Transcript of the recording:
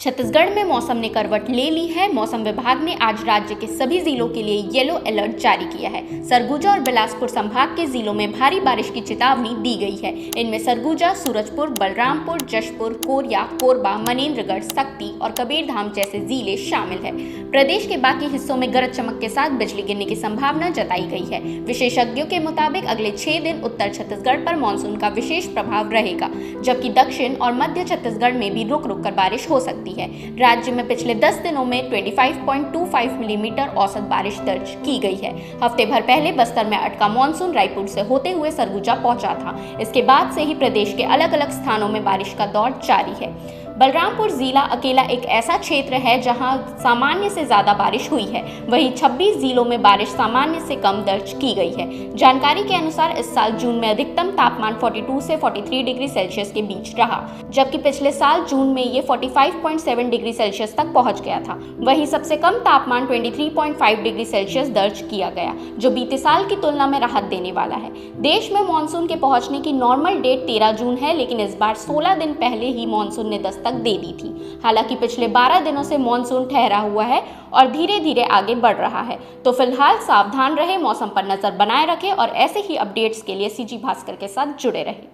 छत्तीसगढ़ में मौसम ने करवट ले ली है। मौसम विभाग ने आज राज्य के सभी जिलों के लिए येलो अलर्ट जारी किया है। सरगुजा और बिलासपुर संभाग के जिलों में भारी बारिश की चेतावनी दी गई है। इनमें सरगुजा, सूरजपुर, बलरामपुर, जशपुर, कोरिया, कोरबा, मनेन्द्रगढ़, सक्ती और कबीरधाम जैसे जिले शामिल है। प्रदेश के बाकी हिस्सों में गरज चमक के साथ बिजली गिरने की संभावना जताई गई है। विशेषज्ञों के मुताबिक अगले 6 दिन उत्तर छत्तीसगढ़ पर मानसून का विशेष प्रभाव रहेगा, जबकि दक्षिण और मध्य छत्तीसगढ़ में भी रुक रुक कर बारिश हो सकती है। राज्य में पिछले 10 दिनों में 25.25 मिलीमीटर औसत बारिश दर्ज की गई है। हफ्ते भर पहले बस्तर में अटका मानसून रायपुर से होते हुए सरगुजा पहुंचा था। इसके बाद से ही प्रदेश के अलग अलग स्थानों में बारिश का दौर जारी है। बलरामपुर जिला अकेला एक ऐसा क्षेत्र है जहां सामान्य से ज्यादा बारिश हुई है। वहीं 26 जिलों में बारिश सामान्य से कम दर्ज की गई है। जानकारी के अनुसार इस साल जून में अधिकतम तापमान 42 से 43 डिग्री सेल्सियस के बीच रहा, जबकि पिछले साल जून में ये 45.7 डिग्री सेल्सियस तक पहुंच गया था। वहीं सबसे कम तापमान 23.5 डिग्री सेल्सियस दर्ज किया गया, जो बीते साल की तुलना में राहत देने वाला है। देश में मानसून के पहुंचने की नॉर्मल डेट 13 जून है, लेकिन इस बार 16 दिन पहले ही मानसून ने दस्तक दे दी थी। हालांकि पिछले 12 दिनों से मानसून ठहरा हुआ है और धीरे धीरे आगे बढ़ रहा है। तो फिलहाल सावधान रहे, मौसम पर नजर बनाए रखें और ऐसे ही अपडेट्स के लिए सीजी भास्कर के साथ जुड़े रहें।